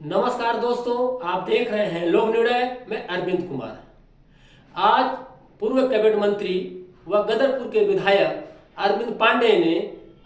नमस्कार दोस्तों, आप देख रहे हैं लोक निर्णय में अरविंद कुमार। आज पूर्व कैबिनेट मंत्री व गदरपुर के विधायक अरविंद पांडे ने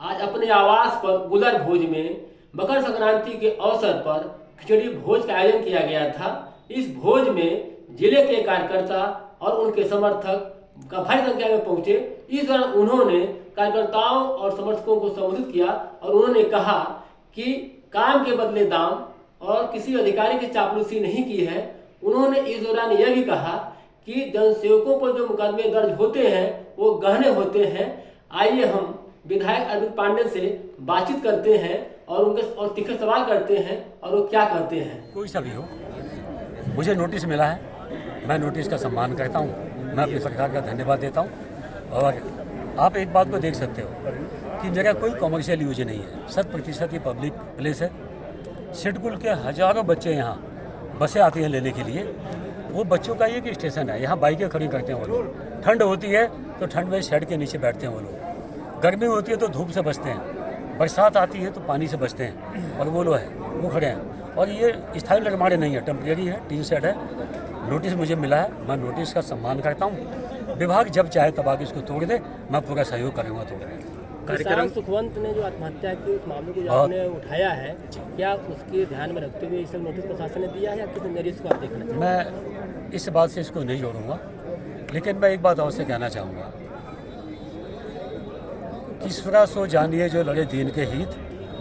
आज अपने आवास पर गुलर भोज में मकर संक्रांति के अवसर पर खिचड़ी भोज का आयोजन किया गया था। इस भोज में जिले के कार्यकर्ता और उनके समर्थक का भारी संख्या में पहुंचे। इस दौरान उन्होंने कार्यकर्ताओं और समर्थकों को संबोधित किया और उन्होंने कहा कि काम के बदले दाम और किसी अधिकारी की चापलूसी नहीं की है। उन्होंने इस दौरान यह भी कहा कि जनसेवकों पर जो मुकदमे दर्ज होते हैं वो गहने होते हैं। आइए हम विधायक अरविंद पांडे से बातचीत करते हैं और उनके और तीखे सवाल करते हैं और वो क्या करते हैं। कोई सा भी हो, मुझे नोटिस मिला है, मैं नोटिस का सम्मान करता हूँ, मैं अपनी सरकार का धन्यवाद देता हूँ। और आप एक बात को देख सकते हो कि मेरा कोई कॉमर्शियल यूज नहीं है, 100% ये पब्लिक प्लेस है। शेडकुल के हजारों बच्चे यहाँ बसें आती हैं लेने के लिए। वो बच्चों का एक स्टेशन है, यहाँ बाइकें खड़ी करते हैं वो लोग। ठंड होती है तो ठंड में शेड के नीचे बैठते हैं वो लोग, गर्मी होती है तो धूप से बचते हैं, बरसात आती है तो पानी से बचते हैं। और वो लोग हैं वो खड़े हैं। और ये स्थायी निर्माण नहीं है, टेम्परेरी है, टीन शेड है। नोटिस मुझे मिला है, मैं नोटिस का सम्मान करता हूँ। विभाग जब चाहे तब आगे इसको तोड़ दे, मैं पूरा सहयोग करूँगा तोड़ने। कार्यक्रम सुखवंत ने जो आत्महत्या की उस मामले को जो आपने उठाया है, क्या उसके ध्यान में रखते हुए इस नोटिस प्रशासन ने दिया है या किसी नरीस को आप देखना चाहिए? मैं इस बात से इसको नहीं जोड़ूंगा, लेकिन मैं एक बात और से कहना चाहूँगा कि सुरा सो जानिए जो लड़े दीन के हित,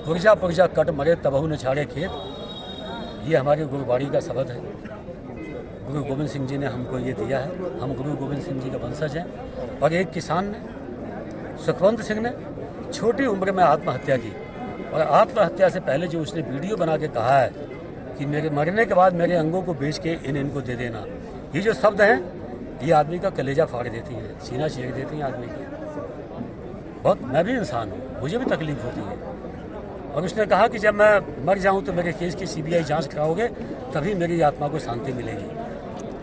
पुरजा पुरजा कट मरे तबहु न छाड़े खेत। ये हमारी गुरुबाणी का शब्द है। गुरु गोविंद सिंह जी ने हमको ये दिया है। हम गुरु गोविंद सिंह जी के वंशज हैं। और एक किसान ने, सुखवंत सिंह ने, छोटी उम्र में आत्महत्या की। और आत्महत्या से पहले जो उसने वीडियो बना के कहा है कि मेरे मरने के बाद मेरे अंगों को बेच के इनको दे देना, ये जो शब्द हैं ये आदमी का कलेजा फाड़ देती है, सीना चीर देती हैं आदमी की। बहुत, मैं भी इंसान हूँ, मुझे भी तकलीफ होती है। और उसने कहा कि जब मैं मर जाऊँ तो मेरे केस की CBI जाँच कराओगे तभी मेरी आत्मा को शांति मिलेगी।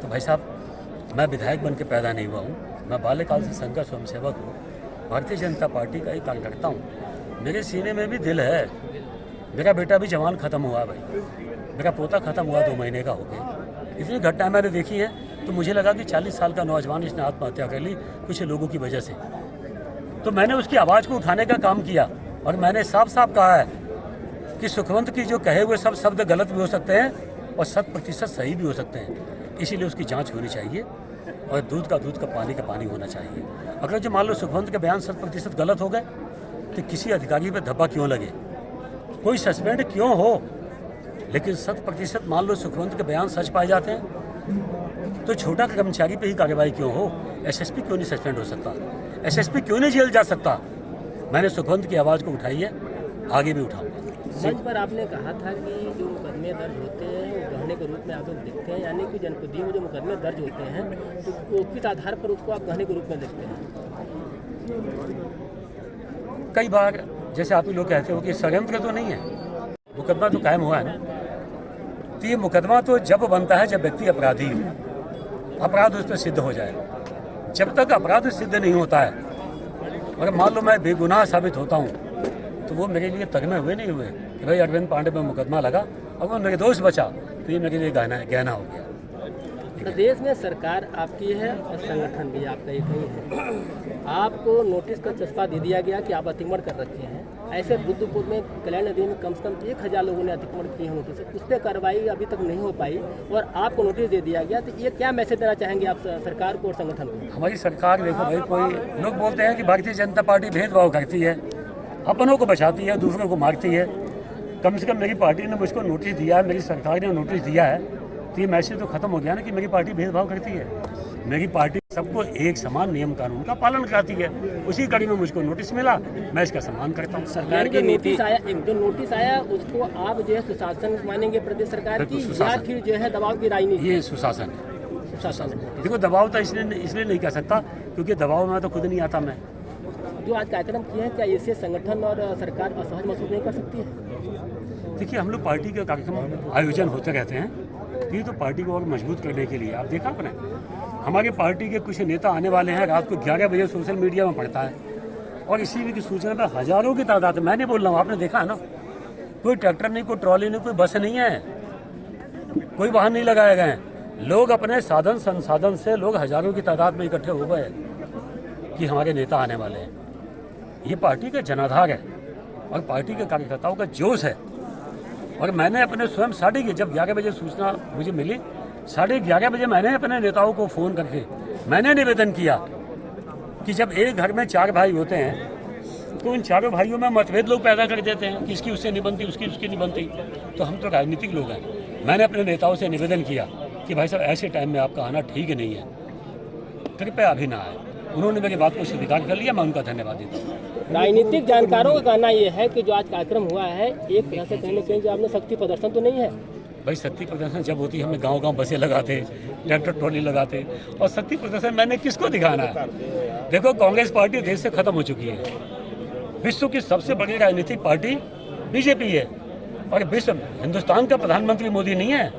तो भाई साहब, मैं विधायक बन के पैदा नहीं हुआ हूँ, मैं बाल्यकाल से संघ का स्वयंसेवक हूँ, भारतीय जनता पार्टी का एक कार्यकर्ता हूँ। मेरे सीने में भी दिल है। मेरा बेटा भी जवान ख़त्म हुआ भाई, मेरा पोता ख़त्म हुआ 2 महीने का हो गया। इतनी घटनाएं मैंने देखी हैं तो मुझे लगा कि 40 साल का नौजवान इसने आत्महत्या कर ली कुछ लोगों की वजह से। तो मैंने उसकी आवाज़ को उठाने का काम किया और मैंने साफ साफ कहा है कि सुखवंत की जो कहे हुए सब शब्द गलत भी हो सकते हैं और 100% सही भी हो सकते हैं। इसीलिए उसकी जाँच होनी चाहिए और दूध का पानी का पानी होना चाहिए। अगर जो मान लो सुखवंत के बयान 100% गलत हो गए तो किसी अधिकारी पे धब्बा क्यों लगे, कोई सस्पेंड क्यों हो। लेकिन 100% मान लो सुखवंत के बयान सच पाए जाते हैं तो छोटा कर्मचारी पे ही कार्रवाई क्यों हो। SSP क्यों नहीं सस्पेंड हो सकता, SSP क्यों नहीं जेल जा सकता। मैंने सुखवंत की आवाज़ को उठाई है, आगे भी उठाऊंगा। मंच पर आपने कहा था कि जो मुकदमे दर्ज होते हैं वो गहने के रूप में आप लोग देखते हैं, यानी कि जनपदीय में जो मुकदमे दर्ज होते हैं तो वो किस आधार पर उसको आप गहने के रूप में देखते हैं? कई बार जैसे आप ही लोग कहते हो कि षड्यंत्र तो नहीं है, मुकदमा तो कायम हुआ है ना। तो ये मुकदमा तो जब बनता है जब व्यक्ति अपराधी हो, अपराध उस पर सिद्ध हो जाए। जब तक अपराध सिद्ध नहीं होता है और मान लो मैं बेगुनाह साबित होता हूँ तो वो मेरे लिए तगमे हुए नहीं हुए कि भाई अरविंद पांडे पे मुकदमा लगा और वो निर्दोष बचा, तो ये मेरे लिए गहना हो गया। प्रदेश में सरकार आपकी है और संगठन भी आपका एक ही है। आपको नोटिस का चस्पा दे दिया गया कि आप अतिक्रमण कर रखे हैं। ऐसे बुद्धपुर में कल्याण नदी में कम से कम 1000 लोगों ने अतिक्रमण किए हैं नोटिस, उस पर कार्रवाई अभी तक नहीं हो पाई और आपको नोटिस दे दिया गया। तो ये क्या मैसेज देना चाहेंगे आप सरकार को और संगठन को? हमारी सरकार, देखो भाई, कोई लोग बोलते हैं कि भारतीय जनता पार्टी भेदभाव करती है, अपनों को बचाती है, दूसरों को मारती है। कम से कम मेरी पार्टी ने मुझको नोटिस दिया है, मेरी सरकार ने नोटिस दिया है, तो ये मैसेज तो खत्म हो गया ना कि मेरी पार्टी भेदभाव करती है। मेरी पार्टी सबको एक समान नियम कानून का पालन कराती है। उसी कड़ी में मुझको नोटिस मिला, मैं इसका सम्मान करता हूँ। सरकार की नोटिस आया, एक जो नोटिस आया उसको आप जो है सुशासन मानेंगे प्रदेश सरकार की, या फिर जो है दबाव की राजनीति? ये सुशासन है। सुशासन देखो, दबाव तो इसलिए नहीं कह सकता क्योंकि दबाव में तो खुद नहीं आता मैं। जो आज कार्यक्रम किए हैं क्या इससे संगठन और सरकार असहज महसूस नहीं कर सकती है? देखिए, हम लोग पार्टी के कार्यक्रम आयोजन होते रहते हैं, ये तो पार्टी को और मजबूत करने के लिए। आप देखा आपने, हमारे पार्टी के कुछ नेता आने वाले हैं, रात को 11 बजे सोशल मीडिया में पड़ता है और इसी की सूचना पर हजारों की तादाद, मैं नहीं बोल रहा हूँ, आपने देखा है ना, कोई ट्रैक्टर नहीं, कोई ट्रॉली नहीं, कोई बस नहीं है, कोई वाहन नहीं लगाए गए हैं। लोग अपने साधन संसाधन से लोग हजारों की तादाद में इकट्ठे हो गए कि हमारे नेता आने वाले हैं। ये पार्टी का जनाधार है और पार्टी के कार्यकर्ताओं का जोश है। और मैंने अपने स्वयं जब 11 बजे सूचना मुझे मिली, 11:30 बजे मैंने अपने नेताओं को फ़ोन करके मैंने निवेदन किया कि जब एक घर में 4 भाई होते हैं तो उन चारों भाइयों में मतभेद लोग पैदा कर देते हैं कि इसकी उससे नहीं बनती, उसकी नहीं बनती। तो हम तो राजनीतिक लोग हैं। मैंने अपने नेताओं से निवेदन किया कि भाई साहब ऐसे टाइम में आपका आना ठीक नहीं है, कृपया अभी ना आए। उन्होंने मेरी बात को स्वीकार कर लिया, मैं उनका धन्यवाद देता हूँ। राजनीतिक जानकारों का कहना यह है कि जो आज कार्यक्रम हुआ है एक तरह से कहने के आपने शक्ति प्रदर्शन तो नहीं है। भाई शक्ति प्रदर्शन जब होती है, हमें गांव-गांव बसें लगाते, ट्रैक्टर ट्रॉली लगाते, और शक्ति प्रदर्शन मैंने किसको दिखाना है? देखो, कांग्रेस पार्टी देश से खत्म हो चुकी है। विश्व की सबसे बड़ी राजनीतिक पार्टी बीजेपी है और हिंदुस्तान का प्रधानमंत्री मोदी नहीं है।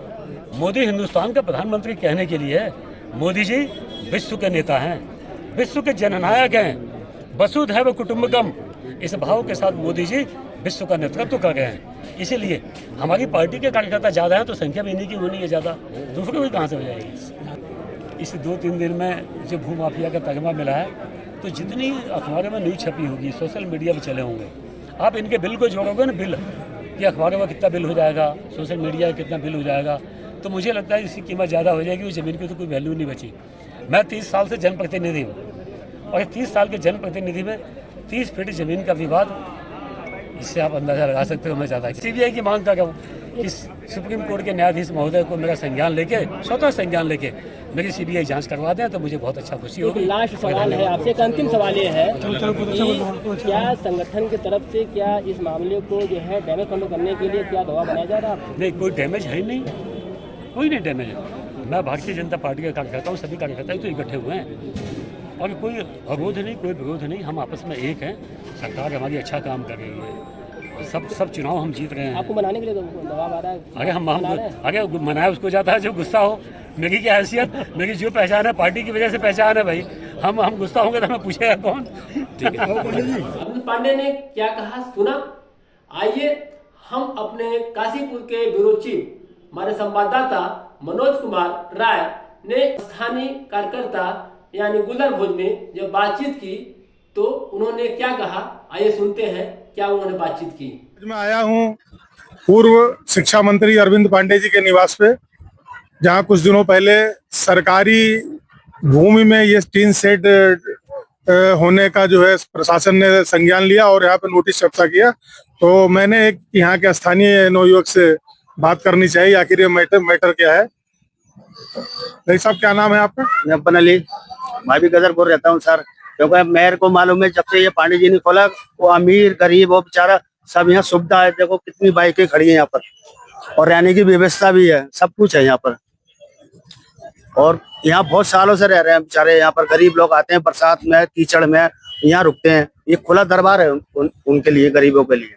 मोदी हिंदुस्तान का प्रधानमंत्री कहने के लिए है। मोदी जी विश्व के नेता हैं, विश्व के जननायक हैं। वसुधैव कुटुंबकम, इस भाव के साथ मोदी जी विश्व का नेतृत्व कर रहे हैं। इसीलिए हमारी पार्टी के कार्यकर्ता ज़्यादा हैं तो संख्या भी इन्हीं की होनी है ज़्यादा, दूसरी कोई कहाँ से हो जाएगी? इस 2-3 दिन में जो भूमाफिया का तगमा मिला है, तो जितनी अखबारों में न्यूज़ छपी होगी, सोशल मीडिया पर चले होंगे, आप इनके बिल को जोड़ोगे ना, बिल कि अखबारों में कितना बिल हो जाएगा, सोशल मीडिया में कितना बिल हो जाएगा, तो मुझे लगता है इसकी कीमत ज़्यादा हो जाएगी। उस ज़मीन की तो कोई वैल्यू नहीं बची। मैं 30 साल से जनप्रतिनिधि हूँ और 30 साल के जनप्रतिनिधि में 30 फीट ज़मीन का विवाद, इससे आप अंदाज़ा लगा सकते हो मैं ज़्यादा CBI की मांग कर रहा हूँ कि सुप्रीम कोर्ट के न्यायाधीश महोदय को मेरा संज्ञान लेके, स्वतः संज्ञान लेके मेरी CBI जांच करवा दें तो मुझे बहुत अच्छा खुशी होगी। लास्ट सवाल है आपसे, एक अंतिम सवाल ये है कि क्या संगठन की तरफ से क्या इस मामले को जो है डैमेज कंट्रोल करने के लिए क्या दबाव बनाया जा रहा है? नहीं, कोई डैमेज है ही नहीं, कोई नहीं डैमेज है। मैं भारतीय जनता पार्टी का कार्यकर्ता हूँ, सभी कार्यकर्ता तो इकट्ठे हुए हैं और कोई अवरोध नहीं, कोई विरोध नहीं। हम आपस में एक हैं। सरकार हमारी अच्छा काम कर रही है, सब चुनाव हम जीत रहे हैं। आपको बनाने के लिए दबाव आ रहा है? अरे मनाया उसको जाता है जो गुस्सा हो। मेरी क्या हैसियत, मेरी जो पहचान है पार्टी की वजह से पहचान है भाई। हम गुस्सा होंगे तो हमें पूछेगा कौन? ठीक है। अरविंद पांडे ने क्या कहा सुना? आइए हम अपने काशीपुर के ब्यूरो चीफ हमारे संवाददाता मनोज कुमार राय ने स्थानीय कार्यकर्ता यानी गुलर भोज में जब बातचीत की तो उन्होंने क्या कहा, आइए सुनते हैं क्या उन्होंने बातचीत की। मैं आया हूँ पूर्व शिक्षा मंत्री अरविंद पांडे जी के निवास पे, जहाँ कुछ दिनों पहले सरकारी भूमि में ये टीन शेड होने का जो है प्रशासन ने संज्ञान लिया और यहाँ पे नोटिस चर्चा किया। तो मैंने एक यहाँ के स्थानीय नवयुवक से बात करनी चाहिए, आखिर ये मैटर क्या है। भाई साहब, क्या नाम है आपका? जब्बन अली, मैं भी गदरपुर रहता हूँ सर। क्योंकि मेयर को मालूम है जब से ये पांडे जी ने खोला, वो अमीर गरीब वो बेचारा सब यहाँ सुविधा है। देखो कितनी बाइकें खड़ी हैं यहाँ पर और रहने की व्यवस्था भी है, सब कुछ है यहाँ पर। और यहाँ बहुत सालों से रह रहे हैं बेचारे। यहाँ पर गरीब लोग आते हैं बरसात में, कीचड़ में, यहाँ रुकते हैं। ये खुला दरबार है उनके लिए, गरीबों के लिए।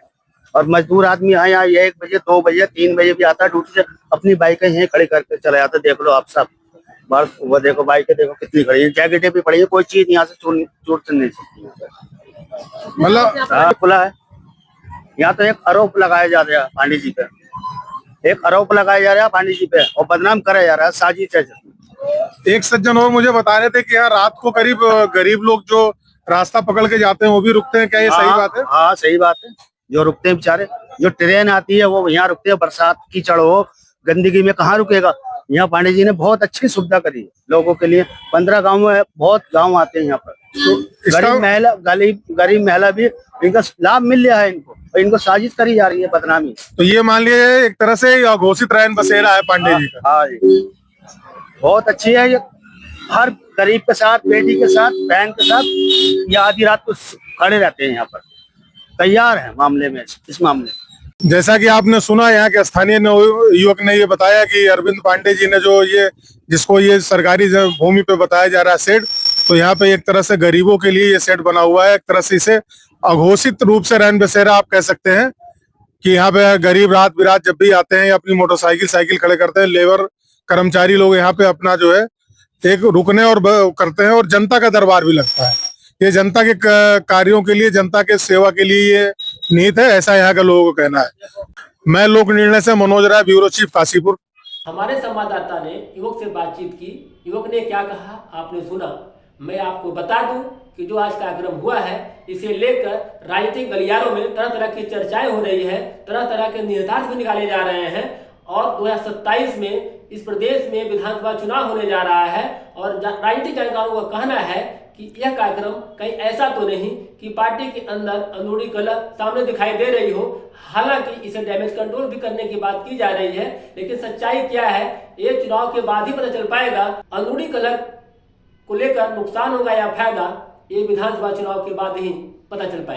और मजदूर आदमी यहाँ 1 बजे 2 बजे 3 बजे भी आता है ड्यूटी से, अपनी बाइकें यहीं खड़ी करके चले जाते। देख लो आप सब, बस वो देखो बाइकें देखो कितनी खड़ी है, जैकेटें भी पड़ी है, कोई चीज यहाँ से चूर नहीं सकती। मतलब खुला है। यहाँ तो एक आरोप लगाया जा रहा है पांडे जी पे, एक आरोप लगाया जा रहा है पांडे जी पे और बदनाम कराया जा रहा है, साजिश है। एक सज्जन और मुझे बता रहे थे कि यहाँ रात को करीब गरीब लोग जो रास्ता पकड़ के जाते हैं वो भी रुकते हैं, क्या ये सही बात है? हाँ सही बात है। जो रुकते हैं बेचारे, जो ट्रेन आती है वो यहाँ रुकते हैं। बरसात कीचड़ हो, गंदगी में कहाँ रुकेगा? यहाँ पांडे जी ने बहुत अच्छी सुविधा करी है लोगों के लिए। 15 गाँव में बहुत गाँव आते हैं यहाँ पर। तो गरीब महिला भी इनका लाभ मिल रहा है इनको, और इनको साजिश करी जा रही है बदनामी। तो ये मान लिए एक तरह से घोषित रैन बसेरा है पांडे जी का। हाँ जी, बहुत अच्छी है ये। हर गरीब के साथ, बेटी के साथ, बहन के साथ ये आधी रात को खड़े रहते हैं यहाँ पर, तैयार है मामले में, इस मामले में। जैसा कि आपने सुना, यहाँ के स्थानीय युवक ने ये बताया कि अरविंद पांडे जी ने जो ये जिसको ये सरकारी भूमि पे बताया जा रहा है शेड, तो यहाँ पे एक तरह से गरीबों के लिए ये शेड बना हुआ है। एक तरह से इसे अघोषित रूप से रैन बसेरा आप कह सकते हैं कि यहाँ पे गरीब रात बिरात जब भी आते हैं अपनी मोटरसाइकिल साइकिल खड़े करते हैं, लेबर कर्मचारी लोग यहाँ पे अपना जो है एक रुकने और करते हैं, और जनता का दरबार भी लगता है। ये जनता के कार्यों के लिए, जनता के सेवा के लिए ये निहित है, ऐसा यहाँ के लोगों का कहना है। मैं लोक निर्णय से मनोज राय, ब्यूरो चीफ, काशीपुर। हमारे संवाददाता ने युवक से बातचीत की। युवक ने क्या कहा आपने सुना। मैं आपको बता दूं कि जो आज कार्यक्रम हुआ है, इसे लेकर राजनीतिक गलियारों में तरह तरह की चर्चाएं हो रही है, तरह तरह के निहितार्थ भी निकाले जा रहे हैं और 2027 में इस प्रदेश में विधानसभा चुनाव होने जा रहा है और राजनीतिक जानकारों का कहना है कि यह कार्यक्रम कहीं ऐसा तो नहीं कि पार्टी के अंदर अंदरूनी कलह सामने दिखाई दे रही हो। हालांकि इसे डैमेज कंट्रोल भी करने की बात की जा रही है, लेकिन सच्चाई क्या है ये चुनाव के बाद ही पता चल पाएगा। अंदरूनी कलह को लेकर नुकसान होगा या फायदा, ये विधानसभा चुनाव के बाद ही पता चल पाएगा।